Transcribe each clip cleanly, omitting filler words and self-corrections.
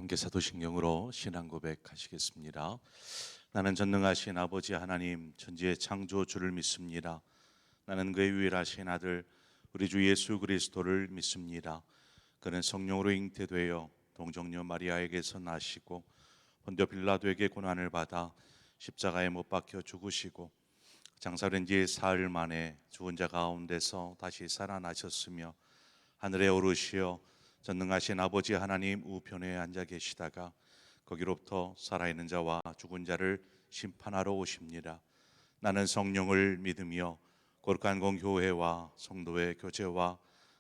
함께 사도신경으로 신앙 고백하시겠습니다. 나는 전능하신 아버지 하나님 천지의 창조주를 믿습니다. 나는 그의 유일하신 아들 우리 주 예수 그리스도를 믿습니다. 그는 성령으로 잉태되어 동정녀 마리아에게서 나시고 본디오 빌라도에게 고난을 받아 십자가에 못 박혀 죽으시고 장사된 지 사흘 만에 죽은 자 가운데서 다시 살아나셨으며 하늘에 오르시어 전능하신 아버지 하나님 우편에 앉아 계시다가 거기로부터 살아있는 자와 죽은 자를 심판하러 오십니다. 나는 성령을 믿으며 거룩한 공교회와 성도의 교제와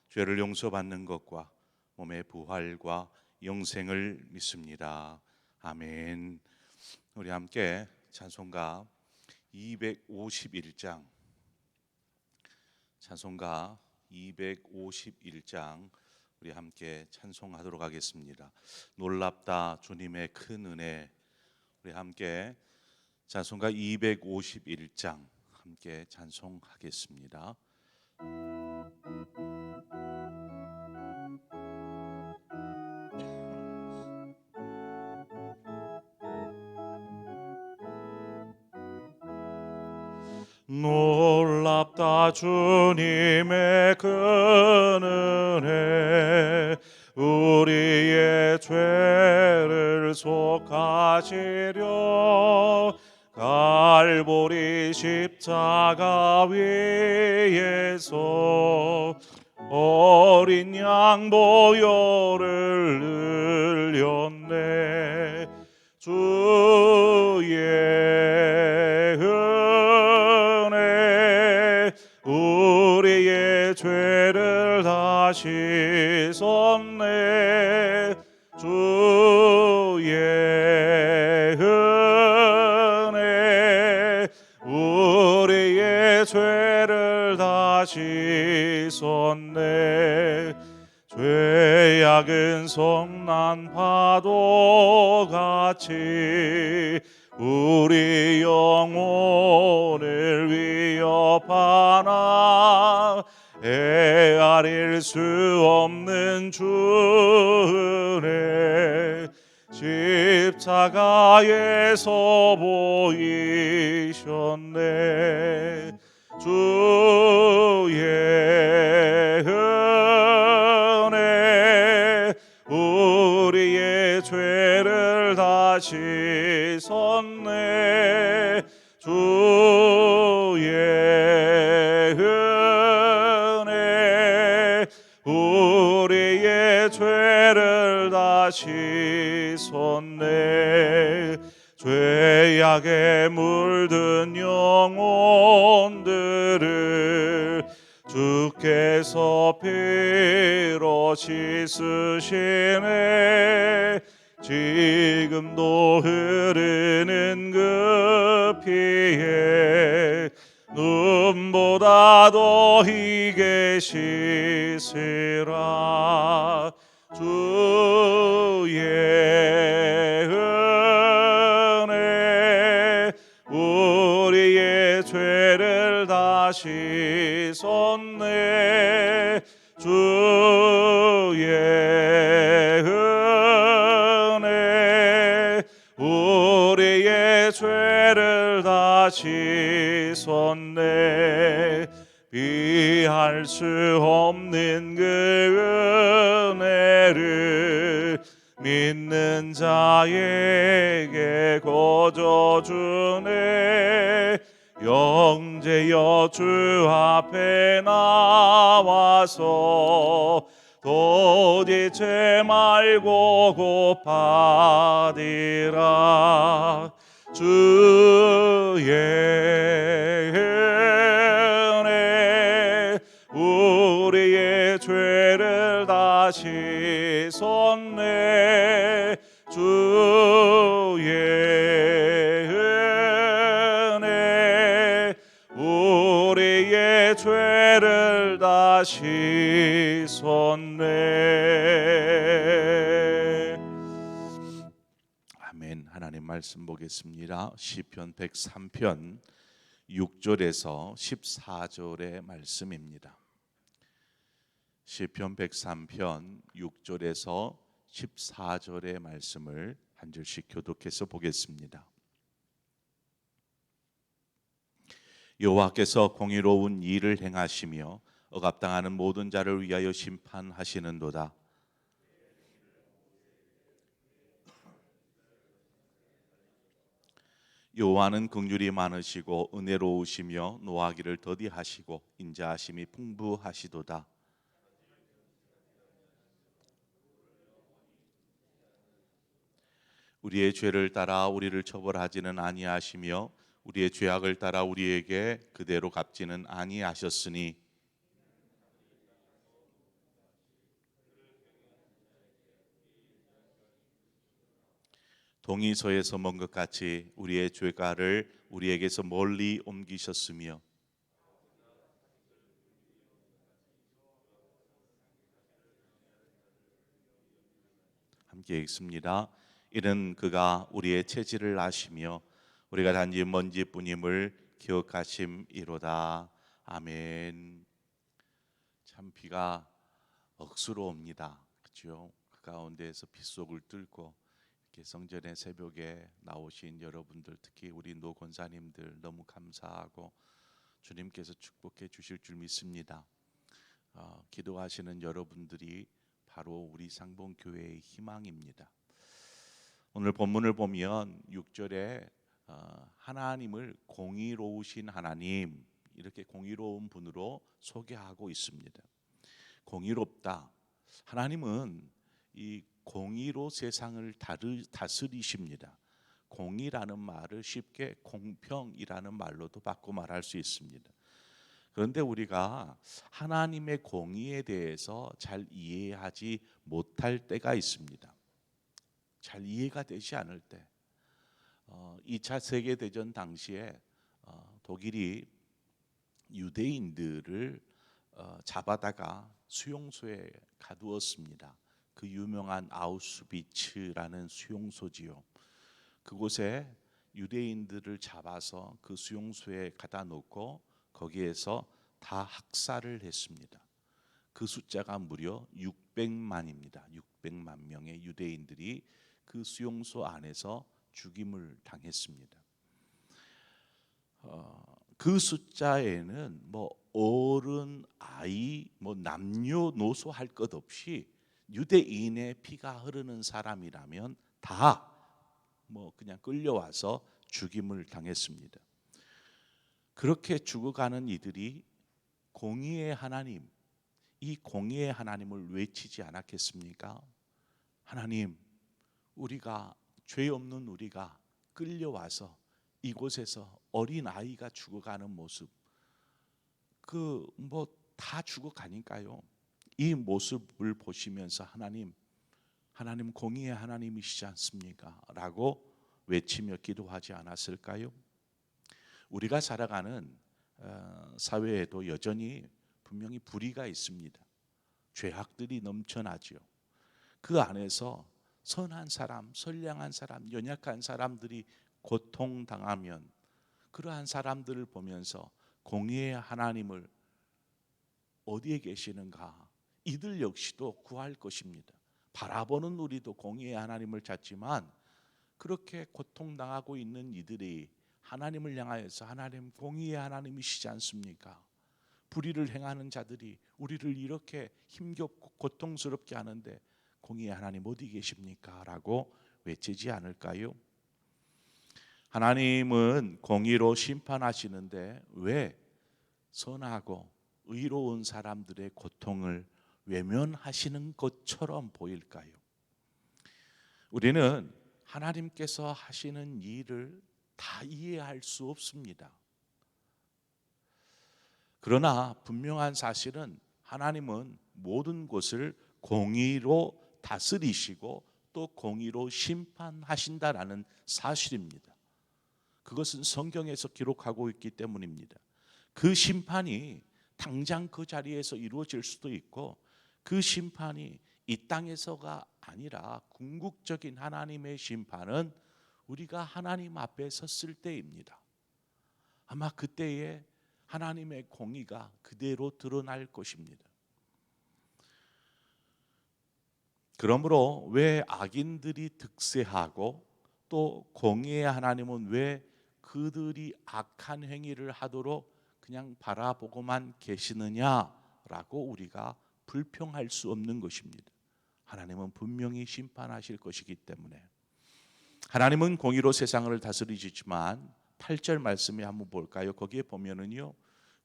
죄를 용서받는 것과 몸의 부활과 영생을 믿습니다. 아멘. 우리 함께 찬송가 251장 찬송가 251장 우리 함께 찬송하도록 하겠습니다. 놀랍다 주님의 큰 은혜. 우리 함께 찬송가 251장 함께 찬송하겠습니다. 놀랍다 주님의 큰 은혜, 우리의 죄를 속하시려 갈보리 십자가 위에서 어린 양 보혈을 흘렸네. 주의 우리의 죄를 다 씻었네. 주의 은혜 우리의 죄를 다 씻었네. 죄악은 성난 파도같이 우리 영혼을 위협하나 헤아릴 수 없는 주 은혜 십자가에서 보이셨네. 주의 은혜 우리의 죄를 다 씻었네. 주의 은혜 우리의 죄를 다 씻었네. 죄악에 물든 영혼들을 주께서 피로 씻으시네. 지금도 흐르는 그 피에 눈보다 더 희게 씻으라. 주의 은혜 우리의 죄를 다 씻었네. 주의 은혜 우리의 죄를 다 씻었네. 비할 수 없는 그 은혜를 믿는 자에게 거저 주네. 영제여 주 앞에 나와서 도대체 말고 고파디라. 주의 은혜 우리의 죄를 다 씻었네. 주의 은혜 우리의 죄를 다 씻었네. 아멘. 하나님 말씀 보겠습니다. 시편 103편 6절에서 14절의 말씀입니다. 시편 103편 6절에서 14절의 말씀을 한 절씩 교독해서 보겠습니다. 여호와께서 공의로운 일을 행하시며 억압당하는 모든 자를 위하여 심판하시는도다. 여호와는 긍휼이 많으시고 은혜로우시며 노하기를 더디하시고 인자하심이 풍부하시도다. 우리의 죄를 따라 우리를 처벌하지는 아니하시며 우리의 죄악을 따라 우리에게 그대로 갚지는 아니하셨으니 동이서에서 먼 것 같이 우리의 죄가를 우리에게서 멀리 옮기셨으며 함께 읽습니다. 이는 그가 우리의 체질을 아시며 우리가 단지 먼지뿐임을 기억하심이로다. 아멘. 참 비가 억수로 옵니다. 그렇죠? 그 가운데에서 빗속을 뚫고 이렇게 성전의 새벽에 나오신 여러분들, 특히 우리 노 권사님들 너무 감사하고 주님께서 축복해 주실 줄 믿습니다. 기도하시는 여러분들이 바로 우리 상봉교회의 희망입니다. 오늘 본문을 보면 6절에 하나님을 공의로우신 하나님, 이렇게 공의로운 분으로 소개하고 있습니다. 공의롭다. 하나님은 이 공의로 세상을 다스리십니다. 공의라는 말을 쉽게 공평이라는 말로도 바꿔 말할 수 있습니다. 그런데 우리가 하나님의 공의에 대해서 잘 이해하지 못할 때가 있습니다. 잘 이해가 되지 않을 때, 2차 세계대전 당시에 독일이 유대인들을 잡아다가 수용소에 가두었습니다. 그 유명한 아우슈비츠라는 수용소지요. 그곳에 유대인들을 잡아서 그 수용소에 가다 놓고 거기에서 다 학살을 했습니다. 그 숫자가 무려 600만입니다. 600만 명의 유대인들이 그 수용소 안에서 죽임을 당했습니다. 그 숫자에는 뭐 어른, 아이, 뭐 남녀노소 할 것 없이 유대인의 피가 흐르는 사람이라면 다 뭐 그냥 끌려와서 죽임을 당했습니다. 그렇게 죽어가는 이들이 공의의 하나님, 이 공의의 하나님을 외치지 않았겠습니까? 하나님, 우리가 죄 없는 우리가 끌려와서 이곳에서 어린 아이가 죽어가는 모습, 그 뭐 다 죽어가니까요. 이 모습을 보시면서 하나님 공의의 하나님이시지 않습니까? 라고 외치며 기도하지 않았을까요? 우리가 살아가는 사회에도 여전히 분명히 불의가 있습니다. 죄악들이 넘쳐나죠. 그 안에서 선한 사람, 선량한 사람, 연약한 사람들이 고통당하면 그러한 사람들을 보면서 공의의 하나님을 어디에 계시는가? 이들 역시도 구할 것입니다. 바라보는 우리도 공의의 하나님을 찾지만 그렇게 고통당하고 있는 이들이 하나님을 향하여서 하나님 공의의 하나님이시지 않습니까? 불의를 행하는 자들이 우리를 이렇게 힘겹고 고통스럽게 하는데 공의의 하나님 어디 계십니까? 라고 외치지 않을까요? 하나님은 공의로 심판하시는데 왜 선하고 의로운 사람들의 고통을 외면하시는 것처럼 보일까요? 우리는 하나님께서 하시는 일을 다 이해할 수 없습니다. 그러나 분명한 사실은 하나님은 모든 것을 공의로 다스리시고 또 공의로 심판하신다라는 사실입니다. 그것은 성경에서 기록하고 있기 때문입니다. 그 심판이 당장 그 자리에서 이루어질 수도 있고 그 심판이 이 땅에서가 아니라 궁극적인 하나님의 심판은 우리가 하나님 앞에 섰을 때입니다. 아마 그때에 하나님의 공의가 그대로 드러날 것입니다. 그러므로 왜 악인들이 득세하고 또 공의의 하나님은 왜 그들이 악한 행위를 하도록 그냥 바라보고만 계시느냐라고 우리가 불평할 수 없는 것입니다. 하나님은 분명히 심판하실 것이기 때문에. 하나님은 공의로 세상을 다스리시지만 8절 말씀에 한번 볼까요? 거기에 보면은요,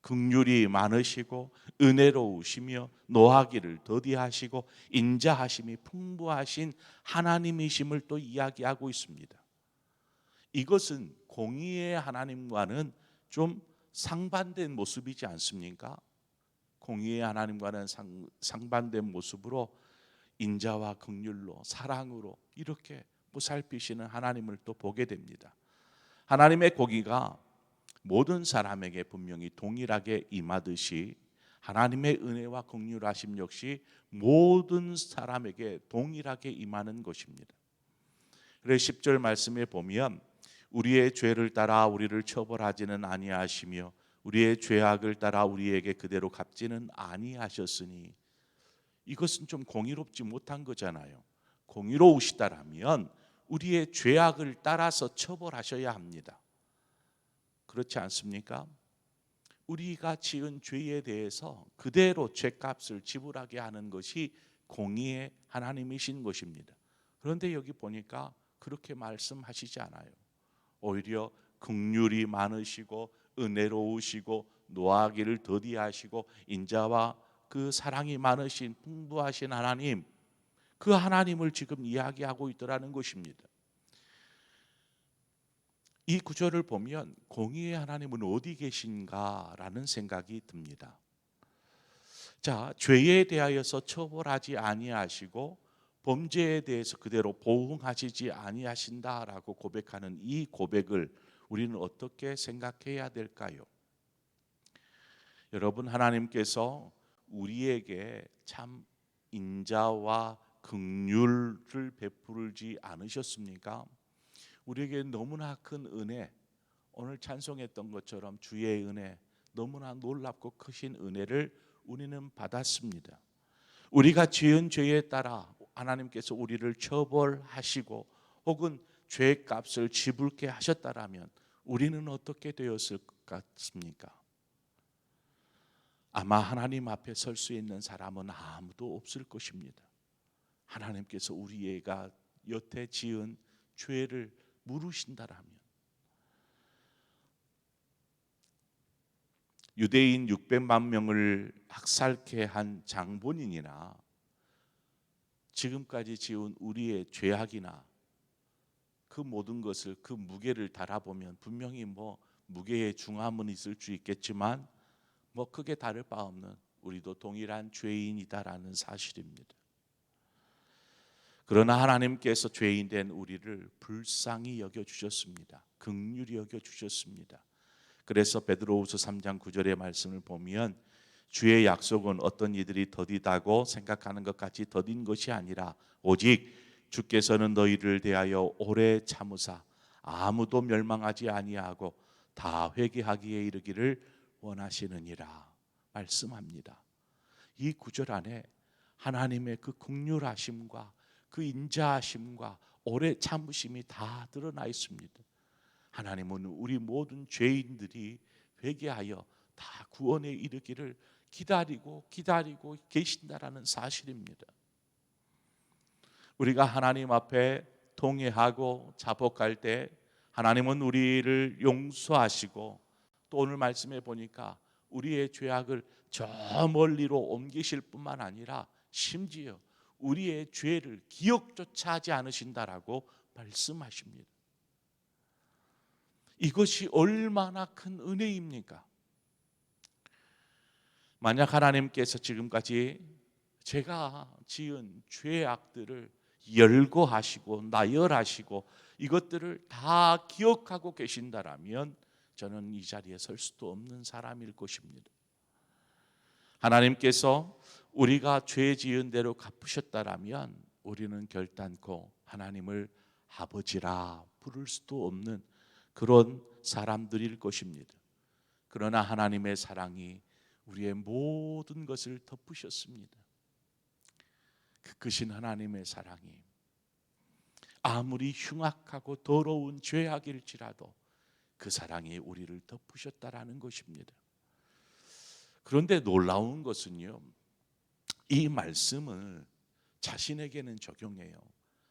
긍휼이 많으시고 은혜로우시며 노하기를 더디하시고 인자하심이 풍부하신 하나님이심을 또 이야기하고 있습니다. 이것은 공의의 하나님과는 좀 상반된 모습이지 않습니까? 공의의 하나님과는 상반된 모습으로 인자와 긍휼로 사랑으로 이렇게 보살피시는 하나님을 또 보게 됩니다. 하나님의 공의가 모든 사람에게 분명히 동일하게 임하듯이 하나님의 은혜와 긍휼하심 역시 모든 사람에게 동일하게 임하는 것입니다. 그래서 10절 말씀에 보면 우리의 죄를 따라 우리를 처벌하지는 아니하시며 우리의 죄악을 따라 우리에게 그대로 갚지는 아니하셨으니, 이것은 좀 공의롭지 못한 거잖아요. 공의로우시다라면 우리의 죄악을 따라서 처벌하셔야 합니다. 그렇지 않습니까? 우리가 지은 죄에 대해서 그대로 죄값을 지불하게 하는 것이 공의의 하나님이신 것입니다. 그런데 여기 보니까 그렇게 말씀하시지 않아요. 오히려 긍휼이 많으시고 은혜로우시고 노하기를 더디하시고 인자와 그 사랑이 많으신 풍부하신 하나님, 그 하나님을 지금 이야기하고 있더라는 것입니다. 이 구절을 보면 공의의 하나님은 어디 계신가라는 생각이 듭니다. 자, 죄에 대하여서 처벌하지 아니하시고 범죄에 대해서 그대로 보응하시지 아니하신다라고 고백하는 이 고백을 우리는 어떻게 생각해야 될까요? 여러분, 하나님께서 우리에게 참 인자와 긍휼을 베풀지 않으셨습니까? 우리에게 너무나 큰 은혜, 오늘 찬송했던 것처럼 주의 은혜, 너무나 놀랍고 크신 은혜를 우리는 받았습니다. 우리가 지은 죄에 따라 하나님께서 우리를 처벌하시고 혹은 죄값을 지불게 하셨다라면 우리는 어떻게 되었을 것 같습니까? 아마 하나님 앞에 설 수 있는 사람은 아무도 없을 것입니다. 하나님께서 우리가 여태 지은 죄를 물으신다라면, 유대인 600만 명을 학살케 한 장본인이나 지금까지 지은 우리의 죄악이나 그 모든 것을, 그 무게를 달아보면 분명히 무게의 중함은 있을 수 있겠지만 크게 다를 바 없는 우리도 동일한 죄인이다라는 사실입니다. 그러나 하나님께서 죄인된 우리를 불쌍히 여겨주셨습니다. 긍휼히 여겨주셨습니다. 그래서 베드로후서 3장 9절의 말씀을 보면 주의 약속은 어떤 이들이 더디다고 생각하는 것 같이 더딘 것이 아니라 오직 주께서는 너희를 대하여 오래 참으사 아무도 멸망하지 아니하고 다 회개하기에 이르기를 원하시느니라 말씀합니다. 이 구절 안에 하나님의 그 긍휼하심과 그 인자하심과 오래 참으심이 다 드러나 있습니다. 하나님은 우리 모든 죄인들이 회개하여 다 구원에 이르기를 기다리고 계신다라는 사실입니다. 우리가 하나님 앞에 통회하고 자복할 때 하나님은 우리를 용서하시고 또 오늘 말씀해 보니까 우리의 죄악을 저 멀리로 옮기실 뿐만 아니라 심지어 우리의 죄를 기억조차 하지 않으신다라고 말씀하십니다. 이것이 얼마나 큰 은혜입니까? 만약 하나님께서 지금까지 제가 지은 죄악들을 열거하시고 나열하시고 이것들을 다 기억하고 계신다라면 저는 이 자리에 설 수도 없는 사람일 것입니다. 하나님께서 우리가 죄 지은 대로 갚으셨다라면 우리는 결단코 하나님을 아버지라 부를 수도 없는 그런 사람들일 것입니다. 그러나 하나님의 사랑이 우리의 모든 것을 덮으셨습니다. 그 크신 하나님의 사랑이 아무리 흉악하고 더러운 죄악일지라도 그 사랑이 우리를 덮으셨다라는 것입니다. 그런데 놀라운 것은요, 이 말씀을 자신에게는 적용해요.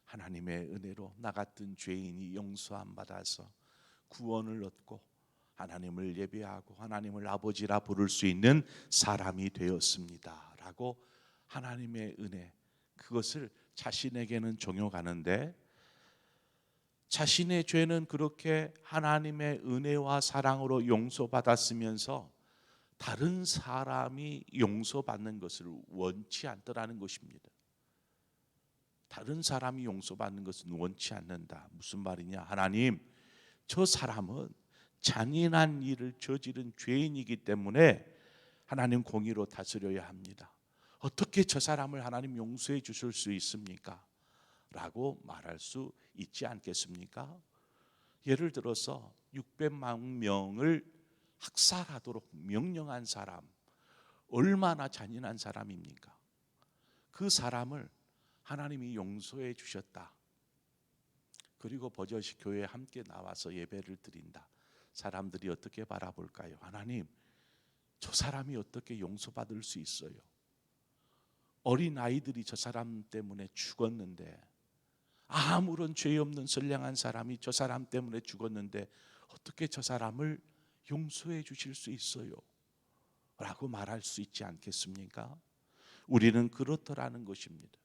하나님의 은혜로 나 같은 죄인이 용서함 받아서 구원을 얻고 하나님을 예배하고 하나님을 아버지라 부를 수 있는 사람이 되었습니다 라고 하나님의 은혜, 그것을 자신에게는 적용하는데, 자신의 죄는 그렇게 하나님의 은혜와 사랑으로 용서받았으면서 다른 사람이 용서받는 것을 원치 않더라는 것입니다. 다른 사람이 용서받는 것은 원치 않는다. 무슨 말이냐? 하나님, 저 사람은 잔인한 일을 저지른 죄인이기 때문에 하나님 공의로 다스려야 합니다. 어떻게 저 사람을 하나님 용서해 주실 수 있습니까? 라고 말할 수 있지 않겠습니까? 예를 들어서 600만 명을 학살하도록 명령한 사람, 얼마나 잔인한 사람입니까? 그 사람을 하나님이 용서해 주셨다. 그리고 버젓이 교회에 함께 나와서 예배를 드린다. 사람들이 어떻게 바라볼까요? 하나님, 저 사람이 어떻게 용서받을 수 있어요? 어린 아이들이 저 사람 때문에 죽었는데, 아무런 죄 없는 선량한 사람이 저 사람 때문에 죽었는데 어떻게 저 사람을 용서해 주실 수 있어요? 라고 말할 수 있지 않겠습니까? 우리는 그렇더라는 것입니다.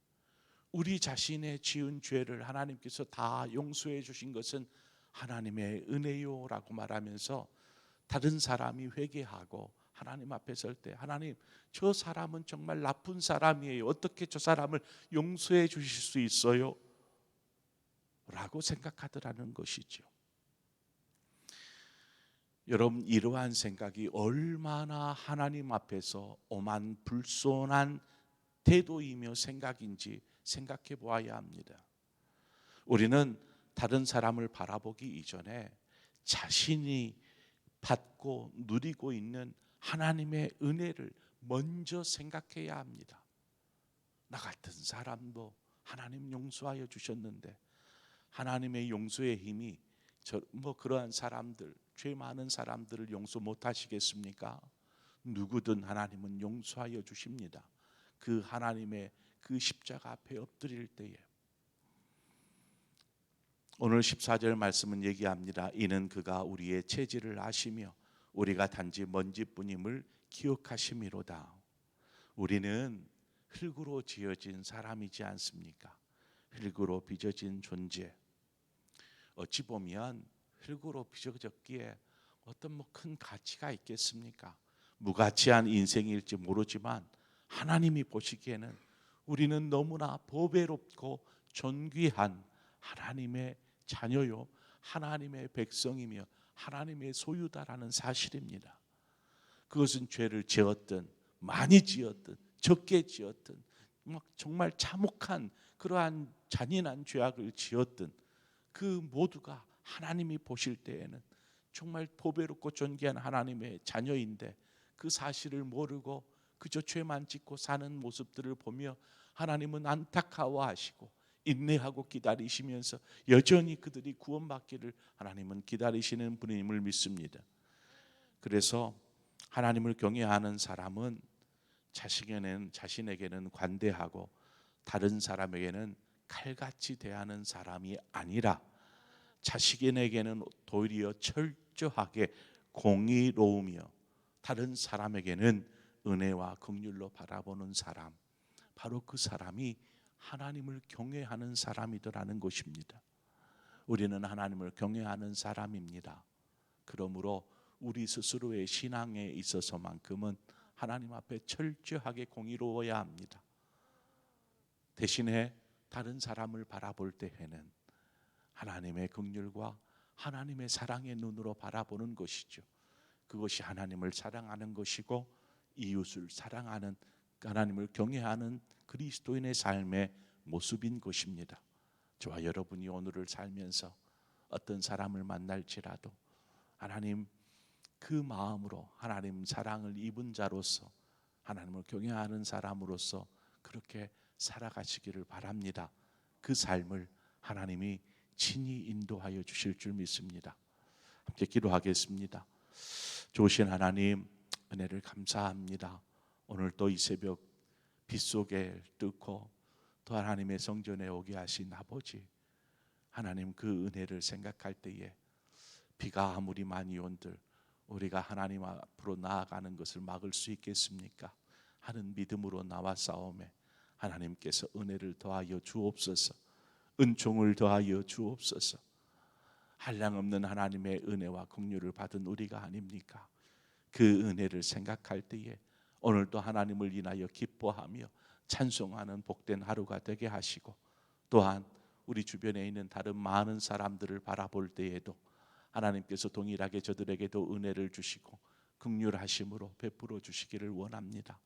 우리 자신의 지은 죄를 하나님께서 다 용서해 주신 것은 하나님의 은혜요 라고 말하면서 다른 사람이 회개하고 하나님 앞에 설 때, 하나님, 저 사람은 정말 나쁜 사람이에요. 어떻게 저 사람을 용서해 주실 수 있어요? 라고 생각하더라는 것이죠. 여러분, 이러한 생각이 얼마나 하나님 앞에서 오만 불손한 태도이며 생각인지 생각해 보아야 합니다. 우리는 다른 사람을 바라보기 이전에 자신이 받고 누리고 있는 하나님의 은혜를 먼저 생각해야 합니다. 나 같은 사람도 하나님 용서하여 주셨는데, 하나님의 용서의 힘이 그러한 사람들, 죄 많은 사람들을 용서 못 하시겠습니까? 누구든 하나님은 용서하여 주십니다. 그 하나님의 그 십자가 앞에 엎드릴 때에. 오늘 14절 말씀은 얘기합니다. 이는 그가 우리의 체질을 아시며 우리가 단지 먼지뿐임을 기억하심이로다. 우리는 흙으로 지어진 사람이지 않습니까? 흙으로 빚어진 존재. 어찌 보면 흙으로 빚어졌기에 어떤 큰 가치가 있겠습니까? 무가치한 인생일지 모르지만 하나님이 보시기에는 우리는 너무나 보배롭고 존귀한 하나님의 자녀요, 하나님의 백성이며 하나님의 소유다라는 사실입니다. 그것은 죄를 지었든 많이 지었든 적게 지었든 정말 참혹한 그러한 잔인한 죄악을 지었든 그 모두가 하나님이 보실 때에는 정말 보배롭고 존귀한 하나님의 자녀인데, 그 사실을 모르고 그저 죄만 짓고 사는 모습들을 보며 하나님은 안타까워하시고 인내하고 기다리시면서 여전히 그들이 구원받기를 하나님은 기다리시는 분임을 믿습니다. 그래서 하나님을 경외하는 사람은 자신에게는 관대하고 다른 사람에게는 칼같이 대하는 사람이 아니라 자신에게는 도리어 철저하게 공의로우며 다른 사람에게는 은혜와 긍휼로 바라보는 사람, 바로 그 사람이 하나님을 경외하는 사람이더라는 것입니다. 우리는 하나님을 경외하는 사람입니다. 그러므로 우리 스스로의 신앙에 있어서만큼은 하나님 앞에 철저하게 공의로워야 합니다. 대신에 다른 사람을 바라볼 때에는 하나님의 긍휼과 하나님의 사랑의 눈으로 바라보는 것이죠. 그것이 하나님을 사랑하는 것이고 이웃을 사랑하는, 하나님을 경외하는 그리스도인의 삶의 모습인 것입니다. 저와 여러분이 오늘을 살면서 어떤 사람을 만날지라도 하나님 그 마음으로 하나님 사랑을 입은 자로서 하나님을 경외하는 사람으로서 그렇게 살아가시기를 바랍니다. 그 삶을 하나님이 친히 인도하여 주실 줄 믿습니다. 함께 기도하겠습니다. 좋으신 하나님, 은혜를 감사합니다. 오늘 또 이 새벽 빗속에 뚫고 또 하나님의 성전에 오게 하신 아버지, 하나님 그 은혜를 생각할 때에 비가 아무리 많이 온들 우리가 하나님 앞으로 나아가는 것을 막을 수 있겠습니까? 하는 믿음으로 나와 싸움에 하나님께서 은혜를 더하여 주옵소서, 은총을 더하여 주옵소서. 한량없는 하나님의 은혜와 긍휼을 받은 우리가 아닙니까? 그 은혜를 생각할 때에 오늘도 하나님을 인하여 기뻐하며 찬송하는 복된 하루가 되게 하시고, 또한 우리 주변에 있는 다른 많은 사람들을 바라볼 때에도 하나님께서 동일하게 저들에게도 은혜를 주시고 긍휼하심으로 베풀어 주시기를 원합니다.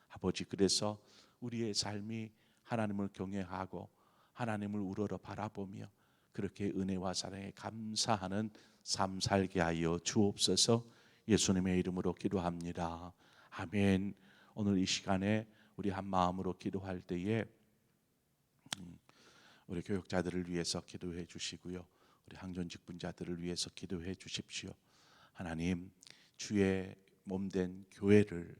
아버지, 그래서 우리의 삶이 하나님을 경외하고 하나님을 우러러 바라보며 그렇게 은혜와 사랑에 감사하는 삶 살게 하여 주옵소서. 예수님의 이름으로 기도합니다. 아멘. 오늘 이 시간에 우리 한 마음으로 기도할 때에 우리 교육자들을 위해서 기도해 주시고요, 우리 항존 직분자들을 위해서 기도해 주십시오. 하나님, 주의 몸된 교회를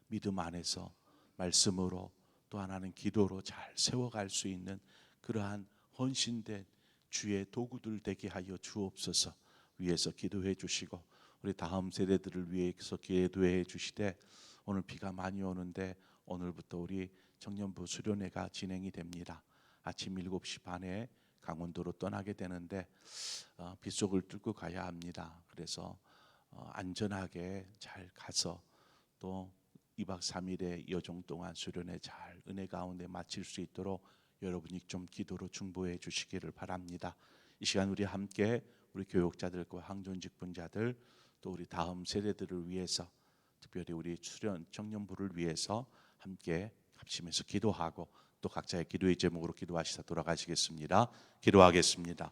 믿음 안에서 말씀으로 또 하나는 기도로 잘 세워갈 수 있는 그러한 헌신된 주의 도구들 되게 하여 주옵소서. 위해서 기도해 주시고 우리 다음 세대들을 위해서 기도해 주시되, 오늘 비가 많이 오는데 오늘부터 우리 청년부 수련회가 진행이 됩니다. 아침 7시 반에 강원도로 떠나게 되는데 빗속을 뚫고 가야 합니다. 그래서 안전하게 잘 가서 또 2박 3일의 여정 동안 수련회 잘 은혜 가운데 마칠 수 있도록 여러분이 좀 기도로 중보해 주시기를 바랍니다. 이 시간 우리 함께 우리 교육자들과 항존 직분자들 또 우리 다음 세대들을 위해서, 특별히 우리 수련 청년부를 위해서 함께 합심해서 기도하고 또 각자의 기도의 제목으로 기도하시다 돌아가시겠습니다. 기도하겠습니다.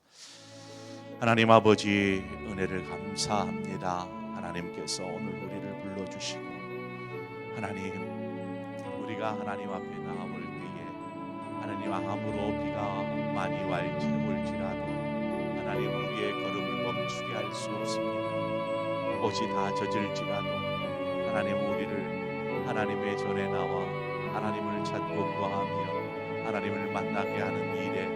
하나님 아버지, 은혜를 감사합니다. 하나님께서 오늘 우리를 불러주시고 하나님, 우리가 하나님 앞에 나올 때에 하나님 아무로 비가 많이 올지라도 하나님 우리의 걸음을 멈추게 할 수 없습니다. 옷이 다 젖을지라도 하나님 우리를 하나님의 전에 나와 하나님을 찾고 구하며 하나님을 만나게 하는 일에